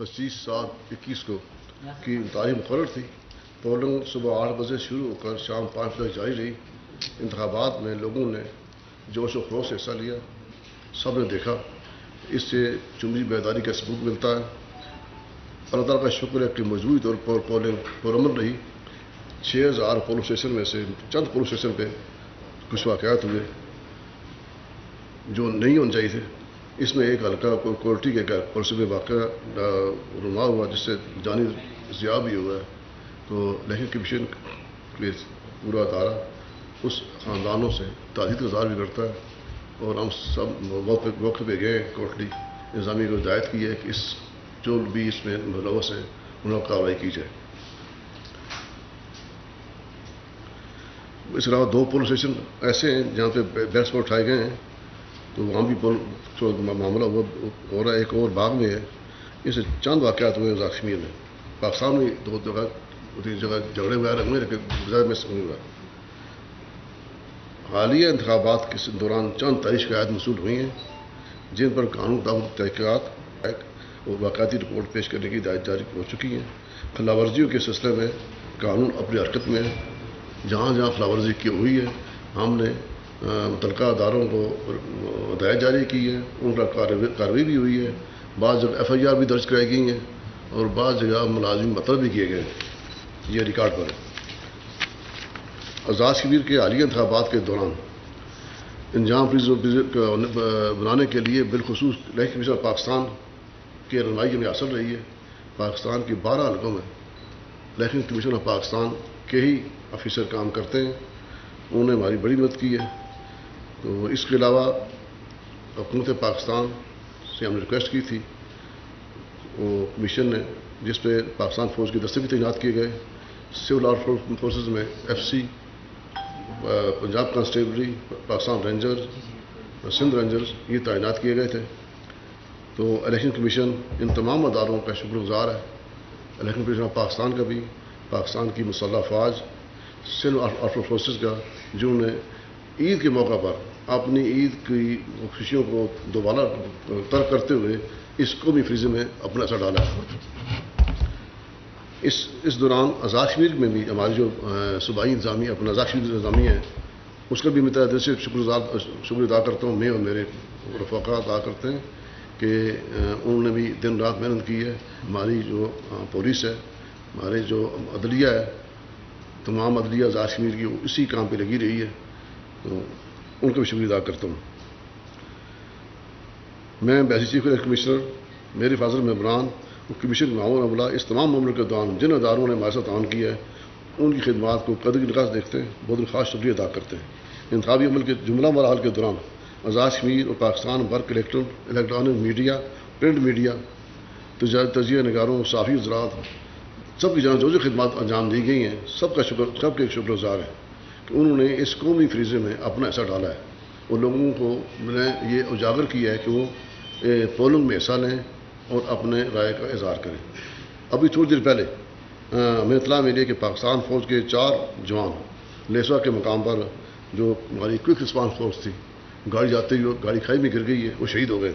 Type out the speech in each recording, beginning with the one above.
25/7/21 کو کی تاریخ مقرر تھی۔ پولنگ صبح 8 بجے شروع ہو کر شام 5 بجے جاری رہی۔ انتخابات میں لوگوں نے جوش و خروش سے حصہ لیا۔ سب نے دیکھا، اس سے جمہوری بیداری کا ثبوت ملتا ہے۔ اللہ تعالیٰ کا شکر ہے کہ مجموعی طور پر پولنگ پرامن رہی۔ 6000 پولنگ اسٹیشن میں سے چند پولنگ اسٹیشن پہ کچھ واقعات ہوئے جو نہیں ہونے چاہیے تھے۔ اس میں ایک حلقہ کوئٹی کے پرسے میں واقعہ رونما ہوا جس سے جانی ضیاع بھی ہوا ہے۔ تو الیکشن کمیشن کے پورا ادارہ اس خاندانوں سے تعزیت کا اظہار بھی کرتا ہے، اور ہم سب موقع پہ گئے کوٹلی انتظامیہ کو ہدایت کی ہے کہ جو بھی اس میں ملوث ہیں ان پر کارروائی کی جائے۔ اس کے علاوہ 2 پولنگ اسٹیشن ایسے ہیں جہاں پہ بیلٹ پر اٹھائے گئے ہیں، تو وہاں بھی معاملہ ہو رہا ہے۔ ایک اور باغ میں ہے۔ اس سے چند واقعات ہوئے ہیں کشمیر میں۔ پاکستان میں 2 جگہ 3 جگہ جھگڑے ہوئے رہے، لیکن گجرات میں سمجھ ہوا۔ حالیہ انتخابات کے دوران چند تاریخی شکایات موصول ہوئی ہیں جن پر قانون کے مطابق تحقیقات اور باقاعدگی رپورٹ پیش کرنے کی ہدایت جاری ہو چکی ہیں۔ خلاف ورزیوں کے سلسلے میں قانون اپنی حرکت میں ہے۔ جہاں جہاں خلاف ورزی کی ہوئی ہے ہم نے متعلقہ اداروں کو ہدایت جاری کی ہے، ان پر کارروائی بھی ہوئی ہے۔ بعض جگہ FIR بھی درج کرائی گئی ہیں اور بعض جگہ ملازم مطلب بھی کیے گئے ہیں۔ یہ ریکارڈ پر ہے۔ آزاد کشمیر کے حالیہ انتخابات کے دوران انجام بنانے کے لیے بالخصوص الیکشن کمیشن پاکستان کی رہنمائی میں حاصل رہی ہے۔ پاکستان کی 12 حلقوں میں الیکشن کمیشن آف پاکستان کے ہی آفیسر کام کرتے ہیں۔ انہوں نے ہماری بڑی مدد کی ہے۔ تو اس کے علاوہ حکومت پاکستان سے ہم نے ریکویسٹ کی تھی، وہ کمیشن نے، جس پہ پاکستان فوج کے دستے بھی تعینات کیے گئے۔ سول آرم فورسز میں FC، Punjab constabulary, Pakistan rangers, Sindh rangers یہ تعینات کیے گئے تھے۔ تو الیکشن کمیشن ان تمام اداروں کا شکر گزار ہے، الیکشن کمیشن آف پاکستان کا بھی، پاکستان کی مسلح افواج، سول آرم فورسز کا، جنہوں نے عید کے موقع پر اپنی عید کی خوشیوں کو دوبارہ ترک کرتے ہوئے اس قومی فریضے میں اپنا اثر ڈالا ہے۔ اس دوران آزاد کشمیر میں بھی ہماری جو صوبائی انتظامیہ اپنا آزاد کشمیر انتظامیہ ہے، اس کا بھی میں دل سے شکر ادا کرتا ہوں۔ میں اور میرے رفقا ادا کرتے ہیں کہ انہوں نے بھی دن رات محنت کی ہے۔ ہماری جو پولیس ہے، ہمارے جو عدلیہ ہے، تمام عدلیہ آزاد کشمیر کی اسی کام پہ لگی رہی ہے، تو ان کا بھی شکریہ ادا کرتا ہوں۔ میں بیسی چیف الیکشن کمشنر میرے فاضل ممبران اور کمیشن کے معاون عملہ اس تمام معاملوں کے دوران جن اداروں نے ہمارے ساتھ تعاون کیا ہے ان کی خدمات کو قدر کی نگاہ سے دیکھتے ہیں، بہت خاص شکریہ ادا کرتے ہیں۔ انتخابی عمل کے جملہ مراحل کے دوران آزاد کشمیر اور پاکستان برق الیکٹرانک میڈیا، پرنٹ میڈیا، تجزیہ نگاروں، صحافی حضرات، سب کی جانب جو خدمات انجام دی گئی ہیں، سب کے شکر گزار ہے کہ انہوں نے اس قومی فریضے میں اپنا حصہ ڈالا ہے اور لوگوں کو میں نے یہ اجاگر کیا ہے کہ وہ پولنگ میں حصہ لیں اور اپنے رائے کا اظہار کریں۔ ابھی تھوڑی دیر پہلے ہمیں اطلاع ملی کہ پاکستان فوج کے 4 جوان لیسوا کے مقام پر جو ہماری کوئک رسپانس فورس تھی، گاڑی جاتے ہوئے گاڑی کھائی میں گر گئی ہے، وہ شہید ہو گئے،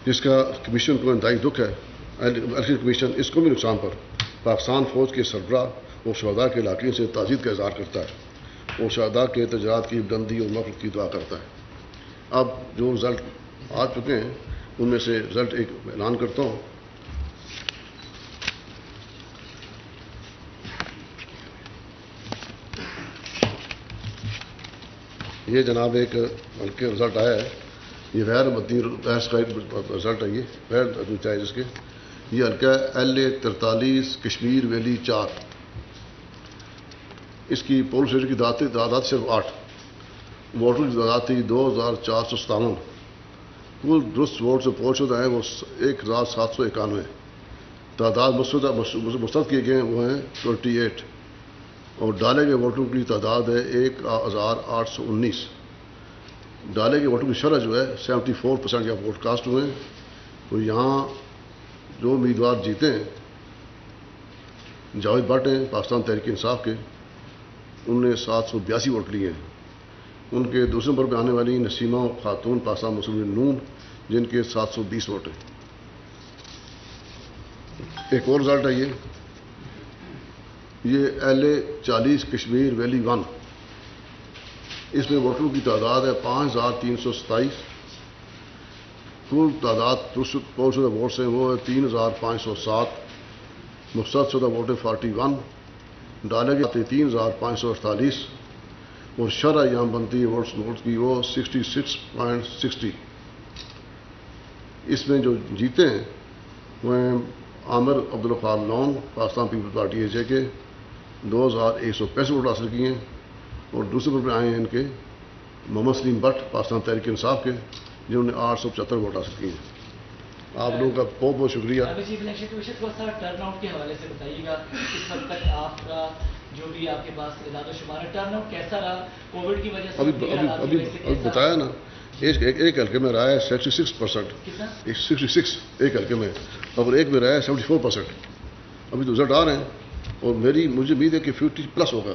جس کا کمیشن کو انتہائی دکھ ہے۔ الیکشن کمیشن اس قومی نقصان پر پاکستان فوج کے سربراہ اور شہداء کے علاقے سے تعزیت کا اظہار کرتا ہے اور شہداء کے درجات کی بلندی اور مغفرت کی دعا کرتا ہے۔ اب جو رزلٹ آ چکے ہیں ان میں سے رزلٹ ایک اعلان کرتا ہوں۔ یہ جناب ایک ہلکے رزلٹ آیا ہے، یہ غیر مدنی رزلٹ ہے، یہ غیر چاہے جس کے یہ حلقہ LA 43 کشمیر ویلی 4، اس کی پولنگ اسٹیشن کی تعداد صرف 8، ووٹر کی تعداد تھی 2457، کل درست ووٹ سے پول شدہ ہیں وہ 1791، تعداد مسترد کیے گئے ہیں وہ ہیں 28، اور ڈالے گئے ووٹوں کی تعداد ہے 1819۔ ڈالے گئے ووٹوں کی شرح جو ہے 74% یا ووٹ کاسٹ ہوئے ہیں۔ تو یہاں جو امیدوار جیتے ہیں، جاوید بٹ ہیں پاکستان تحریک انصاف کے، انہوں نے 782 ووٹ لیے ہیں۔ ان کے دوسرے نمبر پہ آنے والی نسیمہ خاتون پاکستان مسلم لیگ نون، جن کے 720 ووٹ ہیں۔ ایک اور رزلٹ ہے یہ LA40 کشمیر ویلی 1، اس میں ووٹروں کی تعداد ہے 5327، کل تعداد پوسٹ شدہ ووٹس ہیں وہ ہے 3507، مسترد شدہ ووٹ 41، ڈالے گئے 3548، اور شرح یہاں بنتی ہے ووٹس کی وہ 66.60۔ اس میں جو جیتے ہیں وہ ہیں Aamir Abdul Ghaffar Lone Pakistan Peoples Party AJ کے 2165 ووٹ حاصل کیے ہیں، اور دوسرے پر آئے ہیں ان کے محمد سلیم بٹ پاکستان تحریک انصاف کے، جنہوں نے 875 ووٹ حاصل کیے ہیں۔ آپ لوگوں کا بہت بہت شکریہ۔ ٹرن آؤٹ کے حوالے سے بتائیے گا، اس وقت تک آپ کا جو بھی آپ کے پاس اعداد و شمار ہے، ٹرن آؤٹ کیسا رہا کووڈ کی وجہ سے؟ ابھی بتایا نا، ایک حلقے میں رہا ہے 66%، 66 ایک حلقے میں، اور ایک میں رہا ہے 74%۔ ابھی تو رزلٹ آ رہے ہیں، اور مجھے امید ہے کہ 50+ ہوگا۔